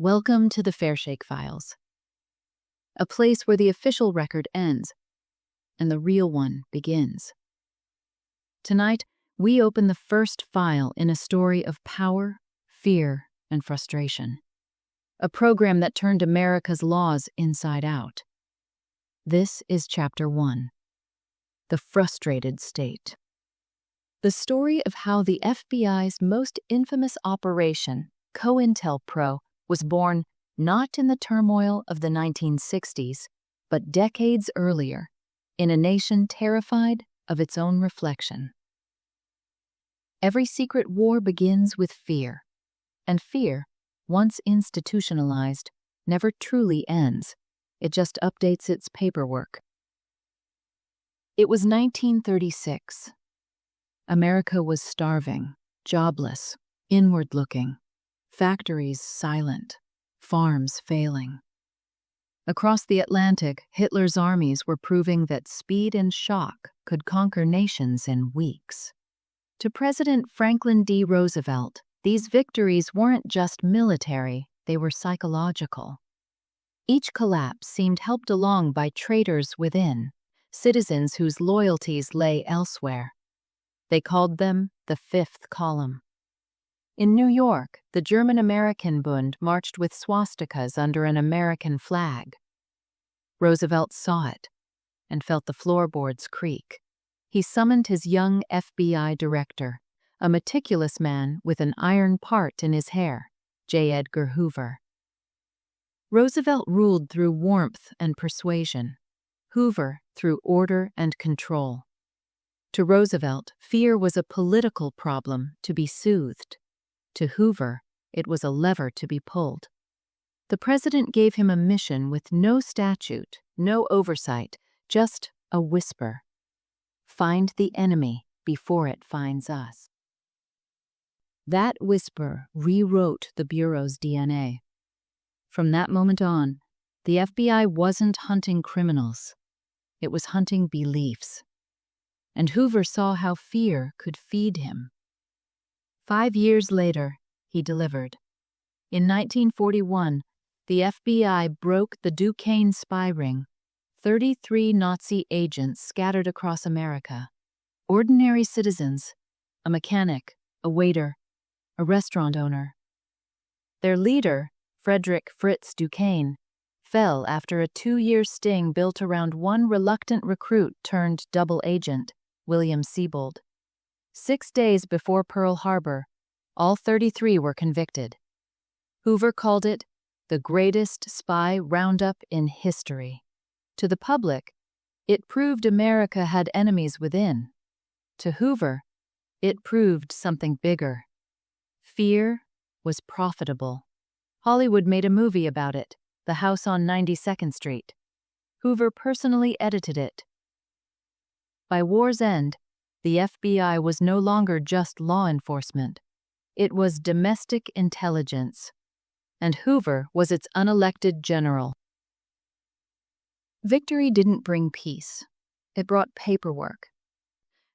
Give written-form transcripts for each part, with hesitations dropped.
Welcome to the Fairshake Files, a place where the official record ends and the real one begins. Tonight, we open the first file in a story of power, fear, and frustration. A program that turned America's laws inside out. This is Chapter 1, The Frustrated State. The story of how the FBI's most infamous operation, COINTELPRO, was born not in the turmoil of the 1960s, but decades earlier, in a nation terrified of its own reflection. Every secret war begins with fear, and fear, once institutionalized, never truly ends. It just updates its paperwork. It was 1936. America was starving, jobless, inward-looking, factories silent, farms failing. Across the Atlantic, Hitler's armies were proving that speed and shock could conquer nations in weeks. To President Franklin D. Roosevelt, these victories weren't just military, they were psychological. Each collapse seemed helped along by traitors within, citizens whose loyalties lay elsewhere. They called them the Fifth Column. In New York, the German-American Bund marched with swastikas under an American flag. Roosevelt saw it and felt the floorboards creak. He summoned his young FBI director, a meticulous man with an iron part in his hair, J. Edgar Hoover. Roosevelt ruled through warmth and persuasion, Hoover through order and control. To Roosevelt, fear was a political problem to be soothed. To Hoover, it was a lever to be pulled. The president gave him a mission with no statute, no oversight, just a whisper. Find the enemy before it finds us. That whisper rewrote the Bureau's DNA. From that moment on, the FBI wasn't hunting criminals. It was hunting beliefs. And Hoover saw how fear could feed him. 5 years later, he delivered. In 1941, the FBI broke the Duquesne Spy Ring, 33 Nazi agents scattered across America. Ordinary citizens, a mechanic, a waiter, a restaurant owner. Their leader, Frederick Fritz Duquesne, fell after a 2-year sting built around one reluctant recruit turned double agent, William Siebold. 6 days before Pearl Harbor, all 33 were convicted. Hoover called it the greatest spy roundup in history. To the public, it proved America had enemies within. To Hoover, it proved something bigger. Fear was profitable. Hollywood made a movie about it, The House on 92nd Street. Hoover personally edited it. By war's end, the FBI was no longer just law enforcement. It was domestic intelligence. And Hoover was its unelected general. Victory didn't bring peace. It brought paperwork.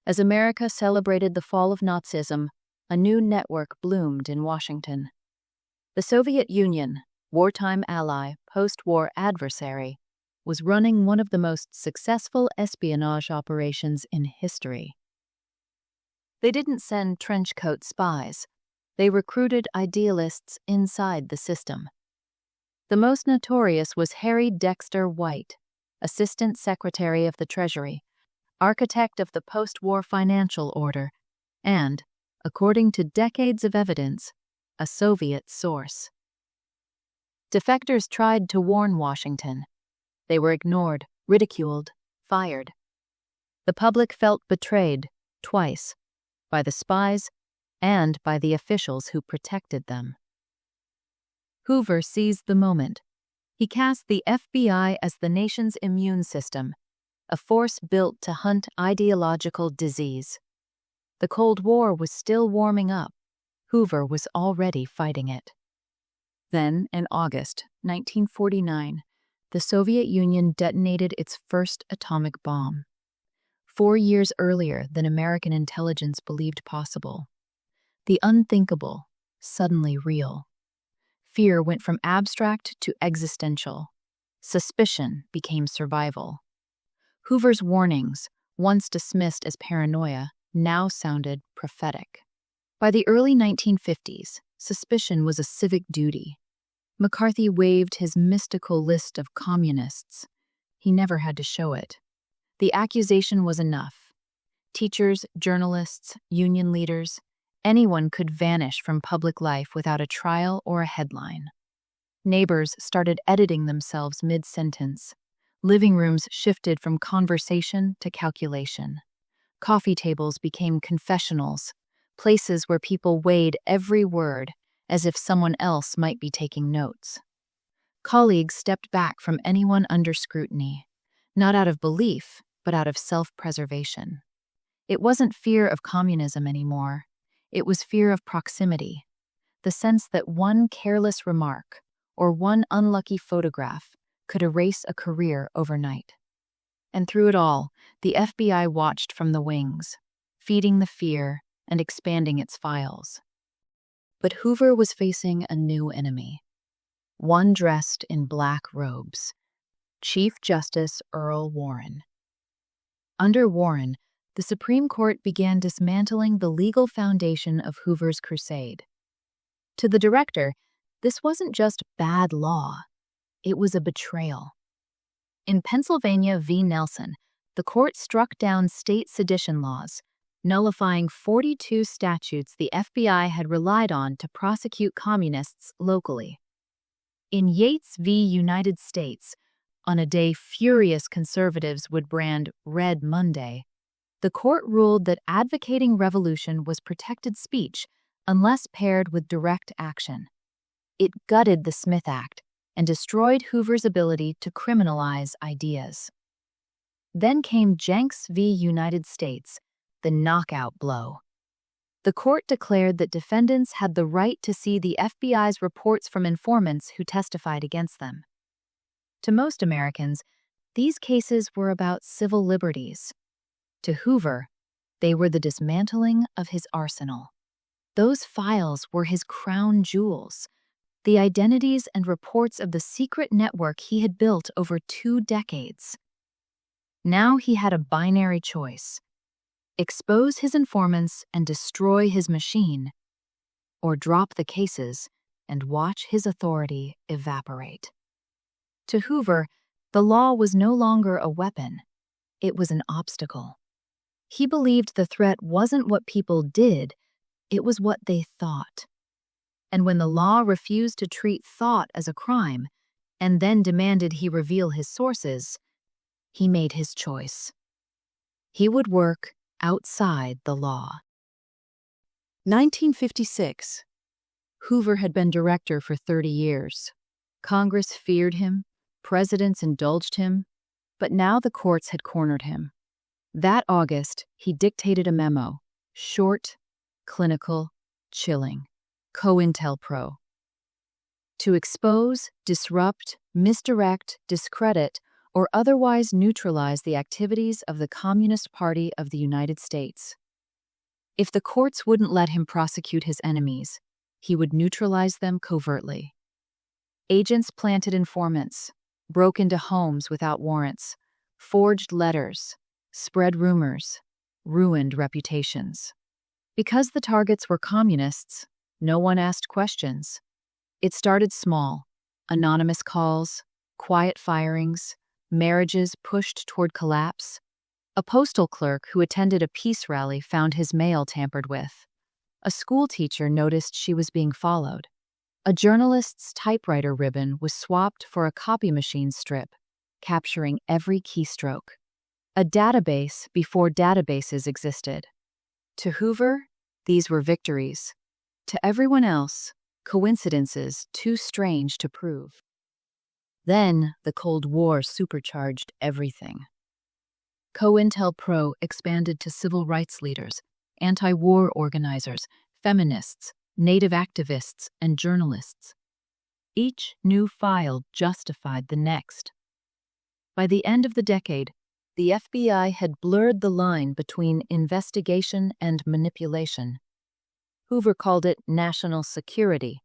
As America celebrated the fall of Nazism, a new network bloomed in Washington. The Soviet Union, wartime ally, post-war adversary, was running one of the most successful espionage operations in history. They didn't send trenchcoat spies. They recruited idealists inside the system. The most notorious was Harry Dexter White, Assistant Secretary of the Treasury, architect of the post-war financial order, and, according to decades of evidence, a Soviet source. Defectors tried to warn Washington. They were ignored, ridiculed, fired. The public felt betrayed, twice, by the spies and by the officials who protected them. Hoover seized the moment. He cast the FBI as the nation's immune system, a force built to hunt ideological disease. The Cold War was still warming up. Hoover was already fighting it. Then, in August 1949, the Soviet Union detonated its first atomic bomb. 4 years earlier than American intelligence believed possible. The unthinkable, suddenly real. Fear went from abstract to existential. Suspicion became survival. Hoover's warnings, once dismissed as paranoia, now sounded prophetic. By the early 1950s, suspicion was a civic duty. McCarthy waved his mystical list of communists. He never had to show it. The accusation was enough. Teachers, journalists, union leaders, anyone could vanish from public life without a trial or a headline. Neighbors started editing themselves mid-sentence. Living rooms shifted from conversation to calculation. Coffee tables became confessionals, places where people weighed every word as if someone else might be taking notes. Colleagues stepped back from anyone under scrutiny, not out of belief, but out of self-preservation. It wasn't fear of communism anymore. It was fear of proximity, the sense that one careless remark or one unlucky photograph could erase a career overnight. And through it all, the FBI watched from the wings, feeding the fear and expanding its files. But Hoover was facing a new enemy, one dressed in black robes, Chief Justice Earl Warren. Under Warren, the Supreme Court began dismantling the legal foundation of Hoover's crusade. To the director, this wasn't just bad law, it was a betrayal. In Pennsylvania v. Nelson, the court struck down state sedition laws, nullifying 42 statutes the FBI had relied on to prosecute communists locally. In Yates v. United States, on a day furious conservatives would brand Red Monday, the court ruled that advocating revolution was protected speech unless paired with direct action. It gutted the Smith Act and destroyed Hoover's ability to criminalize ideas. Then came Jenks v. United States, the knockout blow. The court declared that defendants had the right to see the FBI's reports from informants who testified against them. To most Americans, these cases were about civil liberties. To Hoover, they were the dismantling of his arsenal. Those files were his crown jewels, the identities and reports of the secret network he had built over 2 decades. Now he had a binary choice: expose his informants and destroy his machine, or drop the cases and watch his authority evaporate. To Hoover, the law was no longer a weapon, it was an obstacle. He believed the threat wasn't what people did, it was what they thought. And when the law refused to treat thought as a crime, and then demanded he reveal his sources, he made his choice. He would work outside the law. 1956. Hoover had been director for 30 years. Congress feared him, presidents indulged him, but now the courts had cornered him. That August, he dictated a memo, short, clinical, chilling, COINTELPRO. To expose, disrupt, misdirect, discredit, or otherwise neutralize the activities of the Communist Party of the United States. If the courts wouldn't let him prosecute his enemies, he would neutralize them covertly. Agents planted informants, broke into homes without warrants, forged letters, spread rumors, ruined reputations. Because the targets were communists, no one asked questions. It started small: anonymous calls, quiet firings, marriages pushed toward collapse. A postal clerk who attended a peace rally found his mail tampered with. A school teacher noticed she was being followed. A journalist's typewriter ribbon was swapped for a copy machine strip, capturing every keystroke. A database before databases existed. To Hoover, these were victories. To everyone else, coincidences too strange to prove. Then, the Cold War supercharged everything. COINTELPRO expanded to civil rights leaders, anti-war organizers, feminists, Native activists, and journalists. Each new file justified the next. By the end of the decade, the FBI had blurred the line between investigation and manipulation. Hoover called it national security.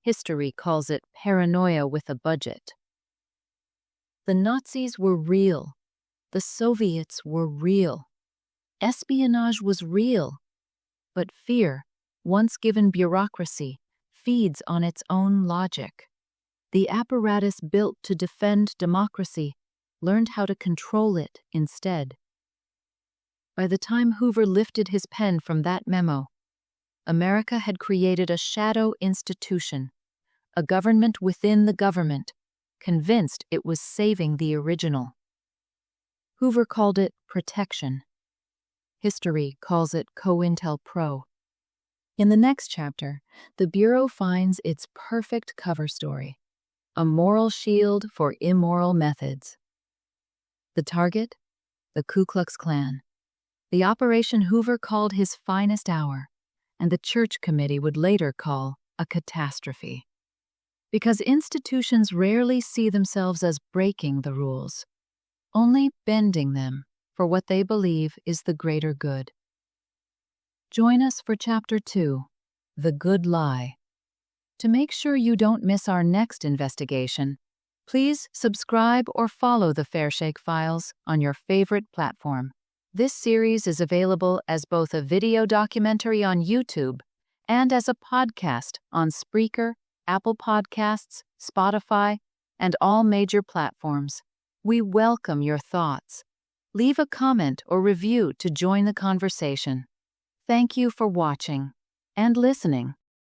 History calls it paranoia with a budget. The Nazis were real. The Soviets were real. Espionage was real. But fear, once given bureaucracy, feeds on its own logic. The apparatus built to defend democracy learned how to control it instead. By the time Hoover lifted his pen from that memo, America had created a shadow institution, a government within the government, convinced it was saving the original. Hoover called it protection. History calls it COINTELPRO. In the next chapter, the Bureau finds its perfect cover story, a moral shield for immoral methods. The target? The Ku Klux Klan. The operation Hoover called his finest hour, and the Church Committee would later call a catastrophe. Because institutions rarely see themselves as breaking the rules, only bending them for what they believe is the greater good. Join us for Chapter 2, The Good Lie. To make sure you don't miss our next investigation, please subscribe or follow the Fairshake Files on your favorite platform. This series is available as both a video documentary on YouTube and as a podcast on Spreaker, Apple Podcasts, Spotify, and all major platforms. We welcome your thoughts. Leave a comment or review to join the conversation. Thank you for watching and listening.